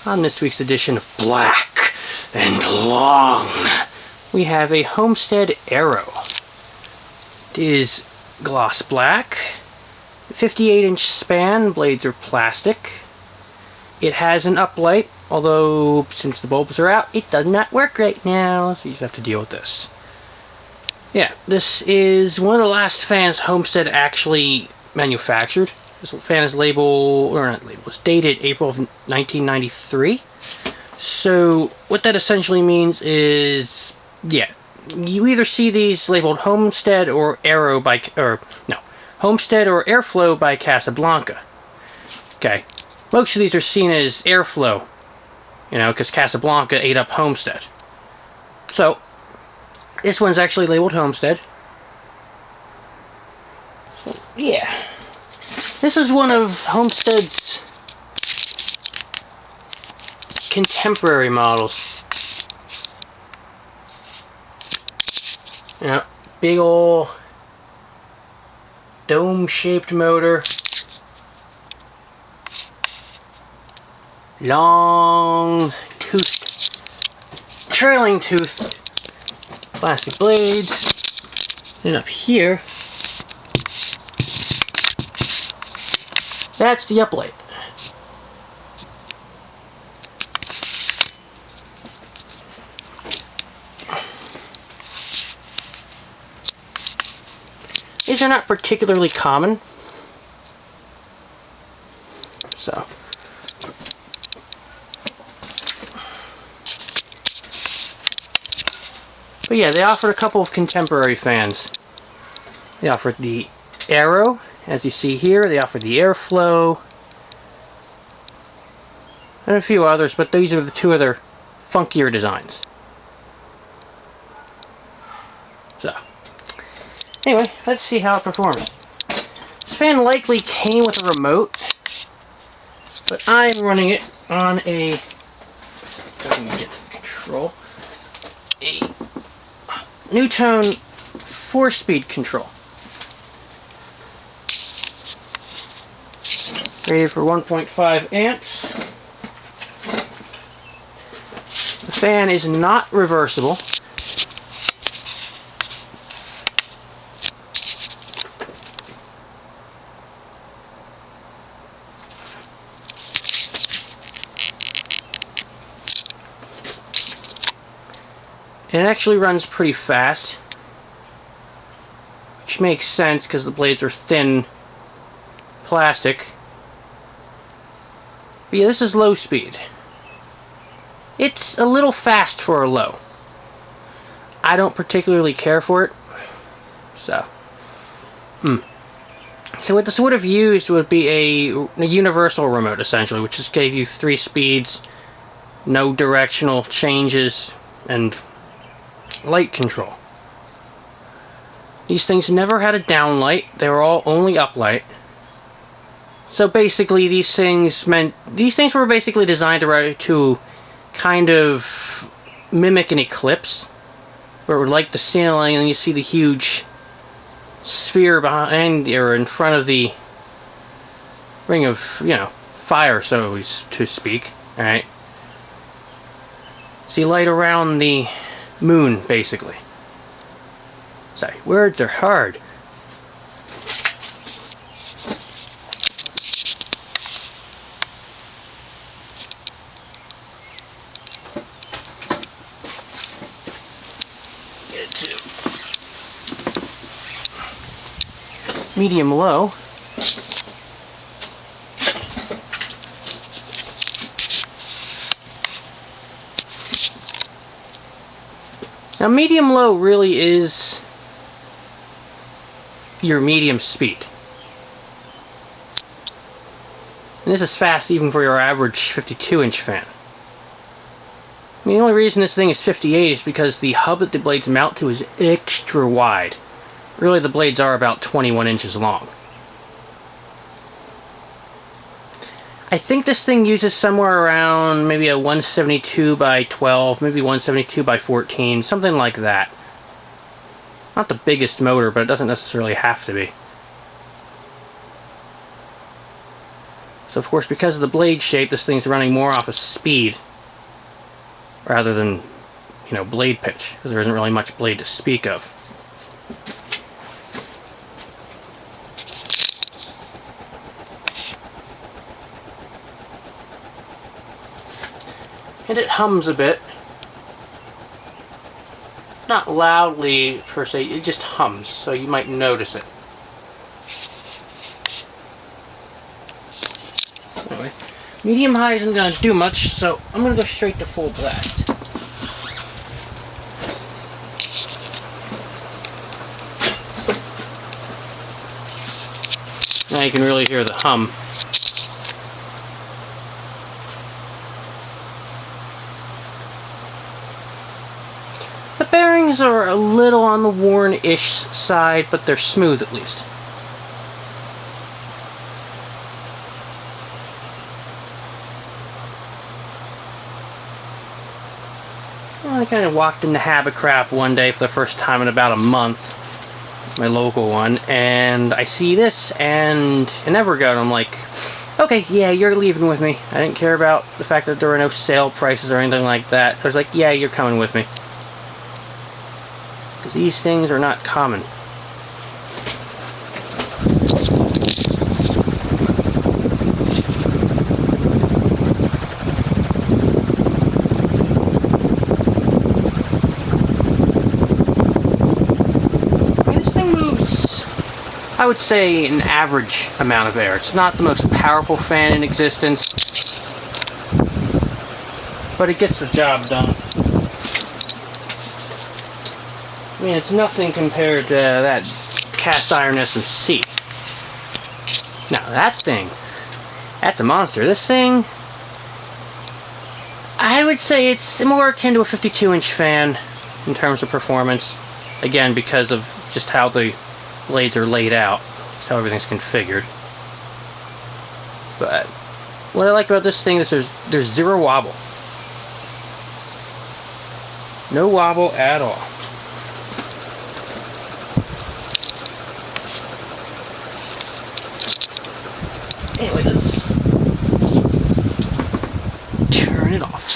On this week's edition of Black and Long, we have a Homestead Aero. It is gloss black, 58-inch span, blades are plastic. It has an uplight, although since the bulbs are out, it does not work right now, so you just have to deal with this. Yeah, this is one of the last fans Homestead actually manufactured. This fan is labeled, or not labeled, it's dated April of 1993. So what that essentially means is, yeah, you either see these labeled Homestead or Aero by, Homestead or Airflow by Casablanca. Okay, most of these are seen as Airflow, because Casablanca ate up Homestead. So this one's actually labeled Homestead. So, yeah. This is one of Homestead's contemporary models. Big ol' dome-shaped motor. Long toothed, trailing toothed plastic blades. And up here, that's the uplight. These are not particularly common. So, but yeah, they offered a couple of contemporary fans. They offered the Aero, as you see here. They offered the Airflow, and a few others, but these are the two other funkier designs. So, anyway, let's see how it performs. This fan likely came with a remote, but I'm running it on a, if I can get the control, a Nutone 4-speed control. Rated for 1.5 amps. The fan is not reversible. And it actually runs pretty fast, which makes sense because the blades are thin plastic. But yeah, this is low speed. It's a little fast for a low. I don't particularly care for it. So what this would have used would be a universal remote, essentially, which just gave you 3 speeds, no directional changes, and light control. These things never had a downlight. They were all only uplight. So basically these things were basically designed to kind of mimic an eclipse, where it would light the ceiling and you see the huge sphere behind or in front of the ring of, fire, so to speak. Alright. See light around the moon, basically. Sorry, words are hard. Get to medium low. Now, medium-low really is your medium speed. And this is fast even for your average 52-inch fan. I mean, the only reason this thing is 58 is because the hub that the blades mount to is extra wide. Really, the blades are about 21 inches long. I think this thing uses somewhere around maybe a 172 by 12, maybe 172 by 14, something like that. Not the biggest motor, but it doesn't necessarily have to be. So of course, because of the blade shape, this thing's running more off of speed rather than, you know, blade pitch, because there isn't really much blade to speak of. And it hums a bit. Not loudly per se, it just hums, so you might notice it. Anyway, medium high isn't going to do much, so I'm going to go straight to full blast. Now you can really hear the hum. The bearings are a little on the worn-ish side, but they're smooth at least. Well, I kind of walked into Habicrap one day for the first time in about a month, my local one, and I see this and an Evergoat. I'm like, okay, yeah, you're leaving with me. I didn't care about the fact that there were no sale prices or anything like that. I was like, yeah, you're coming with me. Because these things are not common. I would say an average amount of air. It's not the most powerful fan in existence, but it gets the job done. I mean, it's nothing compared to that cast iron SMC. Now, that thing, that's a monster. This thing, I would say it's more akin to a 52-inch fan in terms of performance. Again, because of just how the blades are laid out. That's how everything's configured. But what I like about this thing is there's zero wobble. No wobble at all. Anyway, let's turn it off.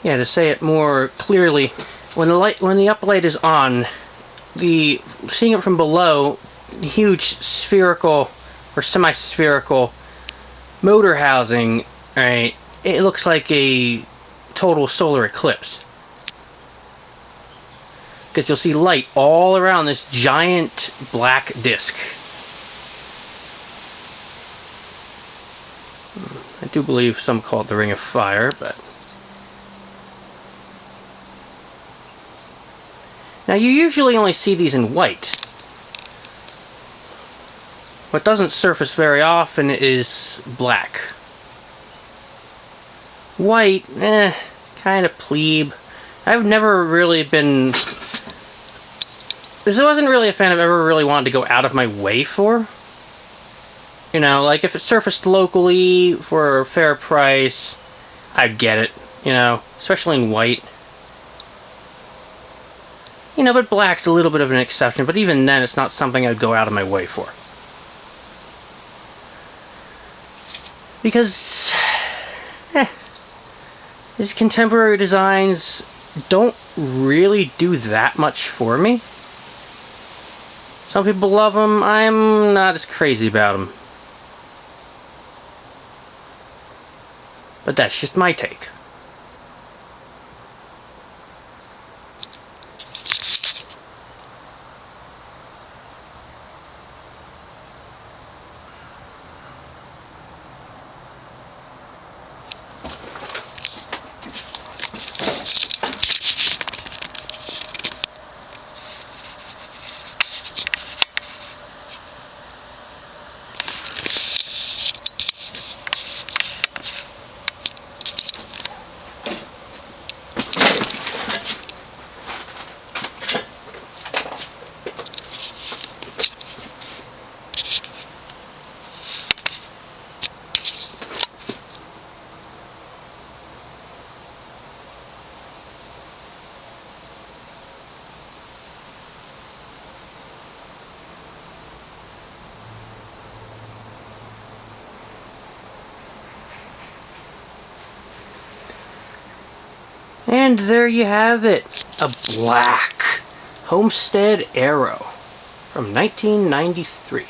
Yeah, to say it more clearly, when the uplight is on, seeing it from below, the huge spherical or semi-spherical motor housing, right? It looks like a total solar eclipse. Because you'll see light all around this giant black disc. I do believe some call it the Ring of Fire, but now you usually only see these in white. What doesn't surface very often is black. White, kind of plebe. I've never really been... This wasn't really a fan I've ever really wanted to go out of my way for. You know, like if it surfaced locally for a fair price, I'd get it, you know, especially in white. You know, but black's a little bit of an exception, but even then it's not something I'd go out of my way for. Because these contemporary designs don't really do that much for me. Some people love them, I'm not as crazy about them. But that's just my take. And there you have it. A black Homestead Aero from 1993.